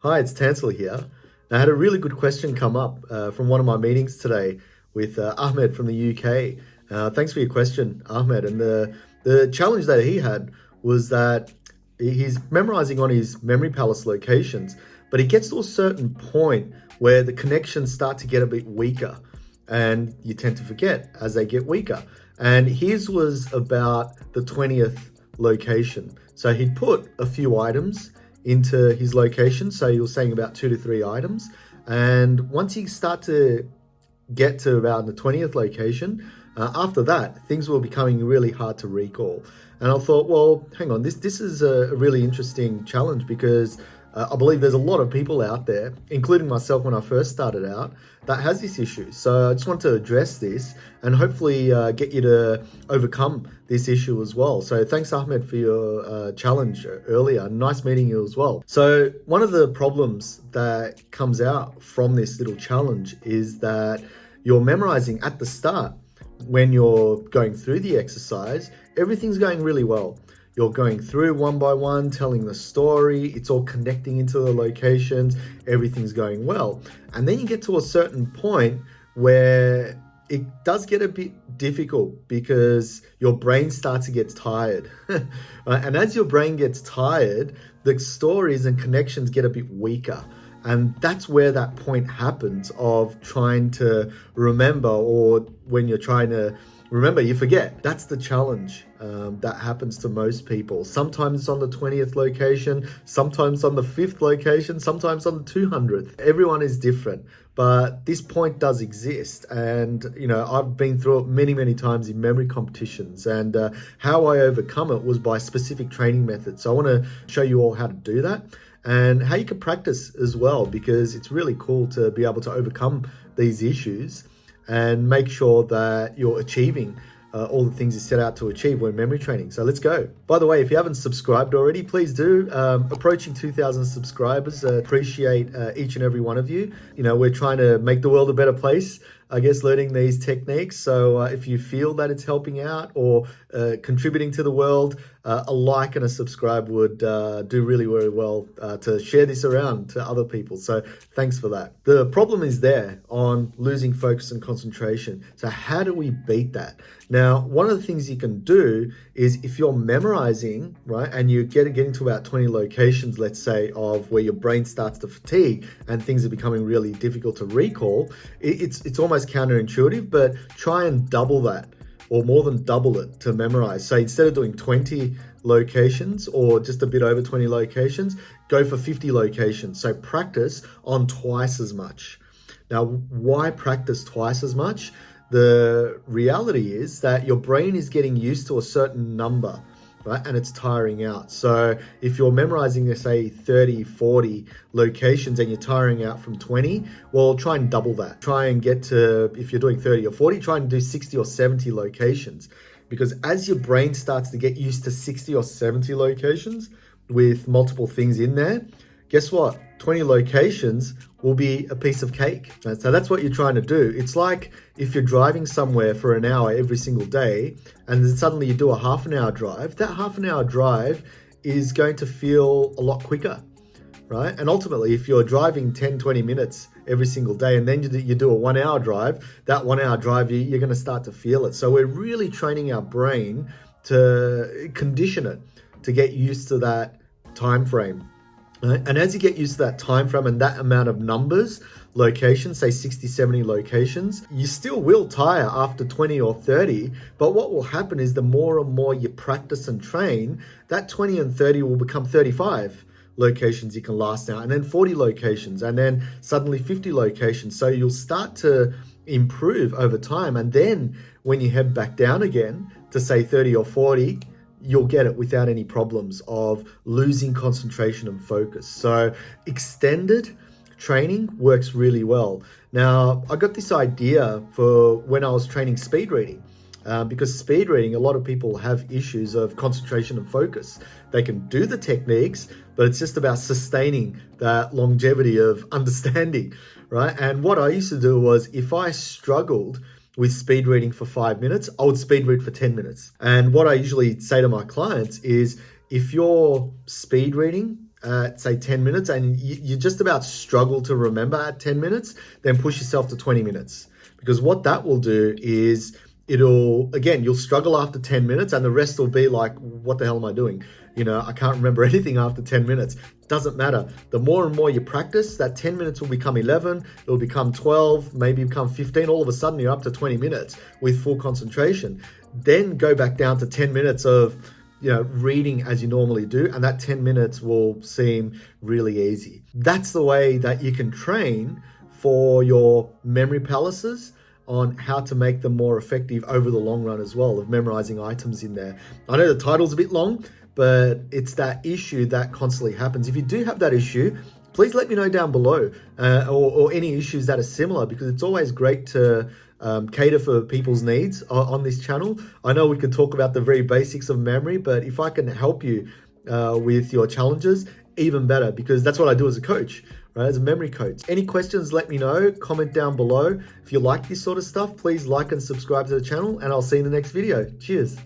Hi, it's Tansel here. I had a really good question come up from one of my meetings today with Ahmed from the UK. Thanks for your question, Ahmed. And the challenge that he had was that he's memorizing on his memory palace locations, but he gets to a certain point where the connections start to get a bit weaker, and you tend to forget as they get weaker. And his was about the 20th location. So he'd put a few items into his location. So you're saying about 2 to 3 items. And once you start to get to about the 20th location, after that, things were becoming really hard to recall. And I thought, well, hang on, this is a really interesting challenge because I believe there's a lot of people out there, including myself when I first started out, that has this issue. So I just want to address this and hopefully get you to overcome this issue as well. So thanks, Ahmed, for your challenge earlier. Nice meeting you as well. So one of the problems that comes out from this little challenge is that you're memorizing at the start. When you're going through the exercise, everything's going really well. You're going through one by one, telling the story, it's all connecting into the locations, everything's going well. And then you get to a certain point where it does get a bit difficult because your brain starts to get tired. Right? And as your brain gets tired, the stories and connections get a bit weaker. And that's where that point happens of trying to remember, or when you're trying to remember, you forget. That's the challenge that happens to most people. Sometimes it's on the 20th location, sometimes on the 5th location, sometimes on the 200th. Everyone is different, but this point does exist. And, I've been through it many, many times in memory competitions. And how I overcome it was by specific training methods. So I want to show you all how to do that and how you can practice as well, because it's really cool to be able to overcome these issues and make sure that you're achieving all the things you set out to achieve when memory training. So let's go. By the way, if you haven't subscribed already, please do. Approaching 2,000 subscribers. Appreciate each and every one of you. We're trying to make the world a better place, I guess, learning these techniques. So if you feel that it's helping out or contributing to the world, a like and a subscribe would do really, really well to share this around to other people. So thanks for that. The problem is there on losing focus and concentration. So how do we beat that? Now, one of the things you can do is if you're memorizing, right, and you getting to about 20 locations, let's say, of where your brain starts to fatigue and things are becoming really difficult to recall, it's almost counterintuitive, but try and double that or more than double it to memorize. So instead of doing 20 locations or just a bit over 20 locations, go for 50 locations. So practice on twice as much. Now, why practice twice as much? The reality is that your brain is getting used to a certain number, right? And it's tiring out. So if you're memorizing, say, 30, 40 locations and you're tiring out from 20, well, try and double that. Try and get to, if you're doing 30 or 40, try and do 60 or 70 locations. Because as your brain starts to get used to 60 or 70 locations with multiple things in there, guess what? 20 locations will be a piece of cake. So that's what you're trying to do. It's like if you're driving somewhere for an hour every single day and then suddenly you do a half an hour drive, that half an hour drive is going to feel a lot quicker, right? And ultimately, if you're driving 10, 20 minutes every single day and then you do a 1 hour drive, that 1 hour drive, you're going to start to feel it. So we're really training our brain to condition it to get used to that time frame. And as you get used to that time frame and that amount of numbers, locations, say 60, 70 locations, you still will tire after 20 or 30. But what will happen is the more and more you practice and train, that 20 and 30 will become 35 locations you can last now, and then 40 locations, and then suddenly 50 locations. So you'll start to improve over time. And then when you head back down again to say 30 or 40, you'll get it without any problems of losing concentration and focus. So extended training works really well. Now, I got this idea for when I was training speed reading. Because speed reading, a lot of people have issues of concentration and focus. They can do the techniques, but it's just about sustaining that longevity of understanding, right? And what I used to do was if I struggled with speed reading for 5 minutes, I would speed read for 10 minutes. And what I usually say to my clients is if you're speed reading at say 10 minutes and you just about struggle to remember at 10 minutes, then push yourself to 20 minutes. Because what that will do is you'll struggle after 10 minutes and the rest will be like, what the hell am I doing? I can't remember anything after 10 minutes. Doesn't matter. The more and more you practice, that 10 minutes will become 11, it'll become 12, maybe become 15. All of a sudden, you're up to 20 minutes with full concentration. Then go back down to 10 minutes of reading as you normally do, and that 10 minutes will seem really easy. That's the way that you can train for your memory palaces on how to make them more effective over the long run as well, of memorizing items in there. I know the title's a bit long, but it's that issue that constantly happens. If you do have that issue, please let me know down below, or any issues that are similar, because it's always great to cater for people's needs on this channel. I know we could talk about the very basics of memory, but if I can help you with your challenges, even better, because that's what I do as a coach, right? As a memory coach. Any questions, let me know. Comment down below. If you like this sort of stuff, please like and subscribe to the channel, and I'll see you in the next video. Cheers.